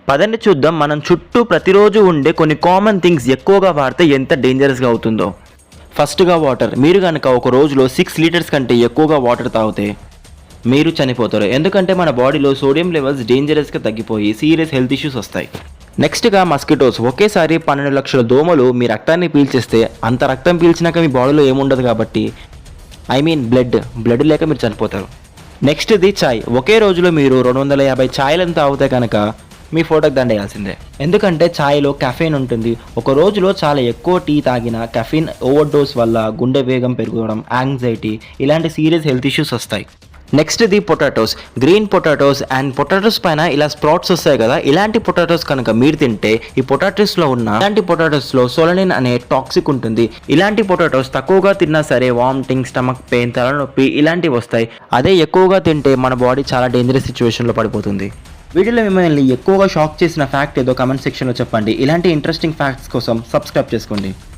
పదండి చూద్దాం మనం చుట్టూ ప్రతిరోజు ఉండే కొన్ని కామన్ థింగ్స్ ఎక్కువగా వాడితే ఎంత డేంజరస్గా అవుతుందో. ఫస్ట్గా వాటర్. మీరు కనుక ఒక రోజులో 6 లీటర్స్ కంటే ఎక్కువగా వాటర్ తాగితే మీరు చనిపోతారు. ఎందుకంటే మన బాడీలో సోడియం లెవెల్స్ డేంజరస్గా తగ్గిపోయి సీరియస్ హెల్త్ ఇష్యూస్ వస్తాయి. నెక్స్ట్గా మస్కిటోస్. ఒకేసారి 12 లక్షల దోమలు మీ రక్తాన్ని పీల్చేస్తే అంత రక్తం పీల్చినాక మీ బాడీలో ఏముండదు కాబట్టి బ్లడ్ లేక మీరు చనిపోతారు. నెక్స్ట్ది చాయ్. ఒకే రోజులో మీరు 250 ఛాయ్లను తాగితే కనుక మీ ఫోటోకి దండేయాల్సిందే. ఎందుకంటే ఛాయ్లో కెఫెన్ ఉంటుంది. ఒక రోజులో చాలా ఎక్కువ టీ తాగిన కెఫిన్ ఓవర్ డోస్ వల్ల గుండె వేగం పెరగడం, యాంగ్జైటీ ఇలాంటి సీరియస్ హెల్త్ ఇష్యూస్ వస్తాయి. నెక్స్ట్ది potatoes. Green potatoes and potatoes పైన ఇలా స్ప్రౌట్స్ వస్తాయి కదా, ఇలాంటి పొటాటోస్ కనుక మీరు తింటే ఈ పొటాటోస్లో సోలనిన్ అనే టాక్సిక్ ఉంటుంది. ఇలాంటి పొటాటోస్ తక్కువగా తిన్నా సరే వామిటింగ్, స్టమక్ పెయిన్, తలనొప్పి ఇలాంటివి వస్తాయి. అదే ఎక్కువగా తింటే మన బాడీ చాలా డేంజరస్ సిచ్యువేషన్లో పడిపోతుంది. వీటిలో మిమ్మల్ని ఎక్కువగా షాక్ చేసిన ఫ్యాక్ట్ ఏదో కమెంట్ సెక్షన్లో చెప్పండి. ఇలాంటి ఇంట్రెస్టింగ్ ఫ్యాక్ట్స్ కోసం సబ్స్క్రైబ్ చేసుకోండి.